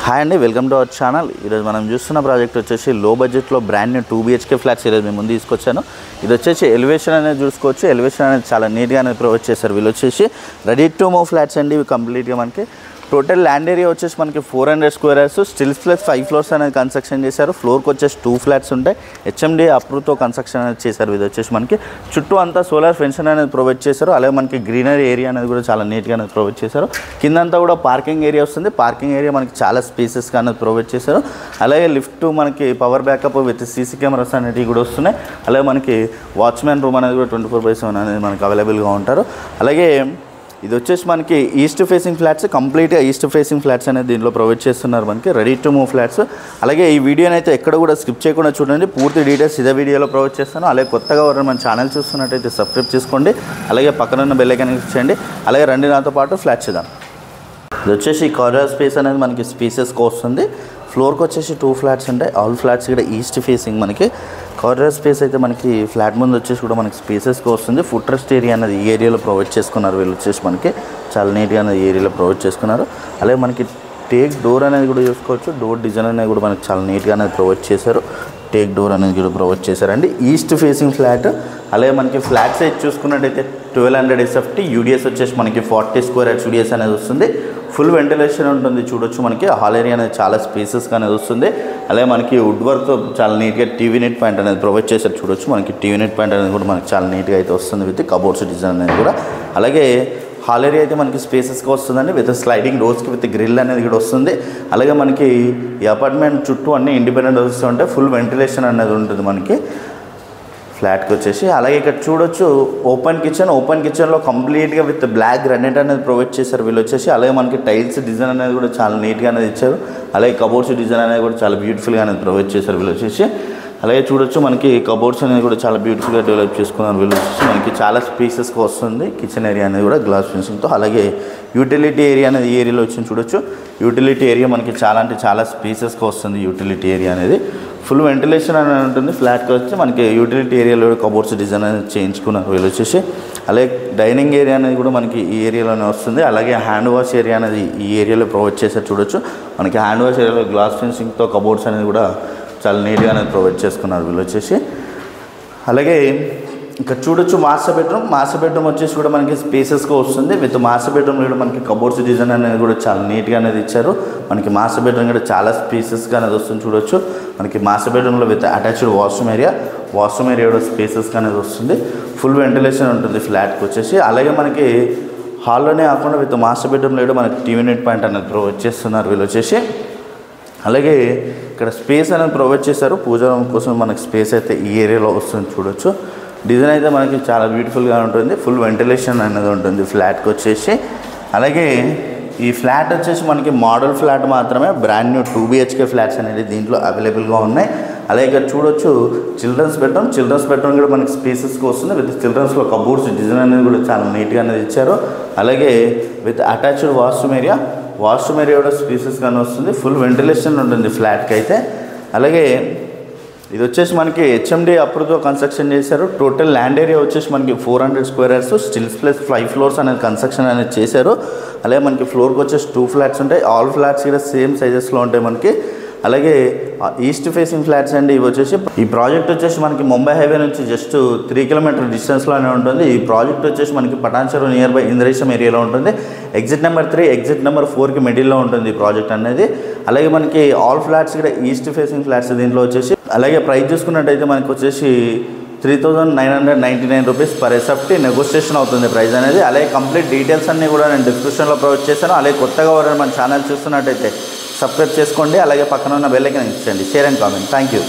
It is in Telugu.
హాయ్ అండి, వెల్కమ్ టు అవర్ ఛానల్. ఈరోజు మనం చూస్తున్న ప్రాజెక్ట్ వచ్చేసి లో బడ్జెట్లో బ్రాండ్ న్యూ 2 BHK ఫ్లాట్స్ ఈరోజు మేము ముందు తీసుకొచ్చాను. ఇది వచ్చేసి ఎలివేషన్ అనేది చూసుకోవచ్చు. ఎలివేషన్ అనేది చాలా నీట్గా అనేది ప్రొవైడ్ చేశారు. వీళ్ళు వచ్చేసి రెడీ టు మూవ్ ఫ్లాట్స్ అండి. ఇవి కంప్లీట్గా మనకి టోటల్ ల్యాండ్ ఏరియా వచ్చేసి మనకి 400 square yards, stills plus 5 floors అనేది కన్స్ట్రక్షన్ చేశారు. ఫ్లోర్కి వచ్చేసి 2 ఫ్లాట్స్ ఉంటాయి. HMD అప్రూవ్తో కన్స్ట్రక్షన్ అనేది చేశారు. ఇది వచ్చేసి మనకి చుట్టూ అంతా సోలార్ ఫెన్షన్ అనేది ప్రొవైడ్ చేశారు. అలాగే మనకి గ్రీనరీ ఏరియా అనేది కూడా చాలా నీట్గా అనేది ప్రొవైడ్ చేశారు. కిందంతా కూడా పార్కింగ్ ఏరియా వస్తుంది. పార్కింగ్ ఏరియా మనకి చాలా స్పేసెస్గా అనేది ప్రొవైడ్ చేశారు. అలాగే లిఫ్ట్ మనకి power backup with CC cameras అనేవి కూడా వస్తున్నాయి. అలాగే మనకి వాచ్మెన్ రూమ్ అనేది కూడా 24/7 అనేది మనకి అవైలబుల్గా ఉంటారు. అలాగే ఇది వచ్చేసి మనకి ఈస్ట్ ఫేసింగ్ ఫ్లాట్స్, కంప్లీట్గా ఈస్ట్ ఫేసింగ్ ఫ్లాట్స్ అనేది దీంట్లో ప్రొవైడ్ చేస్తున్నారు. మనకి రెడీ టు మూవ్ ఫ్లాట్స్. అలాగే ఈ వీడియోని అయితే ఎక్కడ కూడా స్కిప్ చేయకుండా చూడండి. పూర్తి డీటెయిల్స్ ఇదే వీడియోలో ప్రొవైడ్ చేస్తాను. అలాగే కొత్తగా ఎవరైనా మన ఛానల్ చూస్తున్నట్టయితే సబ్స్క్రైబ్ చేసుకోండి. అలాగే పక్కన ఉన్న బెల్ ఐకాన్ క్లిక్ చేయండి. అలాగే రండి నాతో పాటు ఫ్లాట్ చేద్దాం. ఇది వచ్చేసి కారిడార్ స్పేస్ అనేది మనకి స్పేసెస్కి వస్తుంది. ఫ్లోర్కి వచ్చేసి 2 ఫ్లాట్స్ ఉంటాయి. ఆల్ ఫ్లాట్స్ కూడా ఈస్ట్ ఫేసింగ్. మనకి కారిడార్ స్పేస్ అయితే మనకి ఫ్లాట్ ముందు వచ్చేసి కూడా మనకి స్పేసెస్కి వస్తుంది. ఫుట్ రెస్ట్ ఏరియా అనేది ఈ ఏరియాలో ప్రొవైడ్ చేసుకున్నారు. వీళ్ళు వచ్చేసి మనకి చాలా నీట్గా అనేది ఏరియాలో ప్రొవైడ్ చేసుకున్నారు. అలాగే మనకి టేక్ డోర్ అనేది కూడా చూసుకోవచ్చు. డోర్ డిజైన్ అనేది కూడా మనకి చాలా నీట్గా అనేది ప్రొవైడ్ చేశారు. టేక్ డోర్ అనేది కూడా ప్రొవైడ్ చేశారండి. East facing flat. అలాగే మనకి ఫ్లాట్ సైజ్ చూసుకున్నట్టయితే 1200 SFT, UDS వచ్చేసి మనకి 40 స్క్వేర్ యార్డ్స్ UDS అనేది వస్తుంది. ఫుల్ వెంటిలేషన్ ఉంటుంది. చూడొచ్చు మనకి హాల్ ఏరియా అనేది చాలా స్పేసెస్గా అనేది వస్తుంది. అలాగే మనకి వుడ్ వర్క్తో చాలా నీట్గా టీవీ నెట్ పాయింట్ అనేది ప్రొవైడ్ చేశారు. చూడొచ్చు మనకి టీవీ నెట్ పాయింట్ అనేది కూడా మనకి చాలా నీట్గా అయితే వస్తుంది విత్ కబోర్డ్స్ డిజైన్ అనేది కూడా. అలాగే హాల్ ఏరియా అయితే మనకి స్పేసెస్గా వస్తుందండి. విత్ స్లైడింగ్ డోర్స్కి విత్ గ్రిల్ అనేది కూడా వస్తుంది. అలాగే మనకి ఈ అపార్ట్మెంట్ చుట్టూ అన్ని ఇండిపెండెంట్ హౌసెస్ ఉంటాయి. ఫుల్ వెంటిలేషన్ అనేది ఉంటుంది మనకి ఫ్లాట్కి వచ్చేసి. అలాగే ఇక్కడ చూడొచ్చు ఓపెన్ కిచెన్లో కంప్లీట్గా విత్ బ్లాక్ గ్రానైట్ అనేది ప్రొవైడ్ చేశారు వీళ్ళు వచ్చేసి. అలాగే మనకి టైల్స్ డిజైన్ అనేది కూడా చాలా నీట్గా అనేది ఇచ్చారు. అలాగే కబోర్డ్స్ డిజైన్ అనేది కూడా చాలా బ్యూటిఫుల్గా అనేది ప్రొవైడ్ చేశారు వీళ్ళు వచ్చేసి. అలాగే చూడొచ్చు మనకి కబోర్డ్స్ అనేది కూడా చాలా బ్యూటిఫుల్గా డెవలప్ చేసుకున్నారు వీళ్ళు వచ్చేసి. మనకి చాలా స్పేసెస్గా వస్తుంది. కిచెన్ ఏరియా అనేది కూడా గ్లాస్ ఫినిషింగ్తో. అలాగే యూటిలిటీ ఏరియా అనేది ఈ ఏరియాలో వచ్చింది. చూడొచ్చు యూటిలిటీ ఏరియా మనకి చాలా అంటే చాలా స్పేసెస్గా వస్తుంది. యూటిలిటీ ఏరియా అనేది ఫుల్ వెంటిలేషన్ అనేది ఉంటుంది. ఫ్లాట్కి వచ్చి మనకి యూటిలిటీ ఏరియాలో కబోర్డ్స్ డిజైన్ అనేది చేయించుకున్నారు వీళ్ళు వచ్చేసి. అలాగే డైనింగ్ ఏరియా అనేది కూడా మనకి ఈ ఏరియాలోనే వస్తుంది. అలాగే హ్యాండ్ వాష్ ఏరియా అనేది ఈ ఏరియాలో ప్రొవైడ్ చేశారు. చూడొచ్చు మనకి హ్యాండ్ వాష్ ఏరియాలో గ్లాస్ ఫినిషింగ్తో కబోర్డ్స్ అనేది కూడా చాలా నీట్గా అనేది ప్రొవైడ్ చేసుకున్నారు వీళ్ళు వచ్చేసి. అలాగే ఇక్కడ చూడొచ్చు మాస్టర్ బెడ్రూమ్ వచ్చేసి కూడా మనకి స్పేసెస్గా వస్తుంది. విత్ మాస్టర్ బెడ్రూమ్లో కూడా మనకి కబోర్డ్స్ డిజైన్ అనేది కూడా చాలా నీట్గా అనేది ఇచ్చారు. మనకి మాస్టర్ బెడ్రూమ్ కూడా చాలా స్పేసెస్గా అనేది వస్తుంది. చూడొచ్చు మనకి మాస్టర్ బెడ్రూమ్లో విత్ అటాచ్డ్ వాష్రూమ్ ఏరియా కూడా స్పేసెస్గా అనేది వస్తుంది. ఫుల్ వెంటిలేషన్ ఉంటుంది ఫ్లాట్కి వచ్చేసి. అలాగే మనకి హాల్లోనే కాకుండా విత్ మాస్టర్ బెడ్రూమ్లో కూడా మనకి టీవీ నెట్ పాయింట్ అనేది ప్రొవైడ్ చేస్తున్నారు వీళ్ళు వచ్చేసి. అలాగే ఇక్కడ స్పేస్ అనేది ప్రొవైడ్ చేశారు. పూజా రూమ్ కోసం మనకి స్పేస్ అయితే ఈ ఏరియాలో వస్తుంది. చూడొచ్చు డిజైన్ అయితే మనకి చాలా బ్యూటిఫుల్గా ఉంటుంది. ఫుల్ వెంటిలేషన్ అనేది ఉంటుంది ఫ్లాట్కి వచ్చేసి. అలాగే ఈ ఫ్లాట్ వచ్చేసి మనకి మోడల్ ఫ్లాట్ మాత్రమే. బ్రాండ్ న్యూ 2 BHK ఫ్లాట్స్ అనేది దీంట్లో అవైలబుల్గా ఉన్నాయి. అలాగే ఇక్కడ చూడొచ్చు చిల్డ్రన్స్ బెడ్రూమ్ కూడా మనకి స్పేసెస్గా వస్తుంది. విత్ చిల్డ్రన్స్లో కబోర్డ్స్ డిజైన్ అనేది కూడా చాలా నీట్గా అనేది ఇచ్చారు. అలాగే విత్ అటాచ్డ్ వాష్రూమ్ ఏరియా కూడా స్పేసెస్గానే వస్తుంది. ఫుల్ వెంటిలేషన్ ఉంటుంది ఫ్లాట్కి అయితే. అలాగే ఇది వచ్చేసి మనకి HMD అప్రూవ్తో కన్స్ట్రక్షన్ చేశారు. టోటల్ ల్యాండ్ ఏరియా వచ్చేసి మనకి 400 square yards, stills plus 5 floors అనేది కన్స్ట్రక్షన్ అనేది చేశారు. అలాగే మనకి ఫ్లోర్కి వచ్చేసి 2 ఫ్లాట్స్ ఉంటాయి. ఆల్ ఫ్లాట్స్ కూడా సేమ్ సైజెస్లో ఉంటాయి మనకి. అలాగే ఈస్ట్ ఫేసింగ్ ఫ్లాట్స్ అండి ఇవి వచ్చేసి. ఈ ప్రాజెక్ట్ వచ్చేసి మనకి ముంబై హైవే నుంచి జస్ట్ 3 కిలోమీటర్ డిస్టెన్స్లోనే ఉంటుంది. ఈ ప్రాజెక్ట్ వచ్చేసి మనకి పటాన్చెరు నియర్ బై ఇంద్రేశం ఏరియాలో ఉంటుంది. ఎగ్జిట్ నెంబర్ 3 ఎగ్జిట్ నెంబర్ 4కి మిడిల్లో ఉంటుంది ఈ ప్రాజెక్ట్ అనేది. అలాగే మనకి ఆల్ ఫ్లాట్స్ కూడా ఈస్ట్ ఫేసింగ్ ఫ్లాట్స్ దీంట్లో వచ్చేసి. అలాగే ప్రైస్ చూసుకున్నట్టయితే మనకి వచ్చేసి 3,999 రూపీస్ పర్ SFT నెగోషియేషన్ అవుతుంది ప్రైస్ అనేది. అలాగే కంప్లీట్ డీటెయిల్స్ అన్నీ కూడా నేను డిస్క్రిప్షన్లో ప్రొవైడ్ చేశాను. అలాగే కొత్తగా ఎవరైనా మన ఛానల్ చూస్తున్నట్టయితే సబ్స్క్రైబ్ చేసుకోండి. అలాగే పక్కన ఉన్న బెల్ ఐకాన్ ఇచ్చేయండి. Share and comment. Thank you.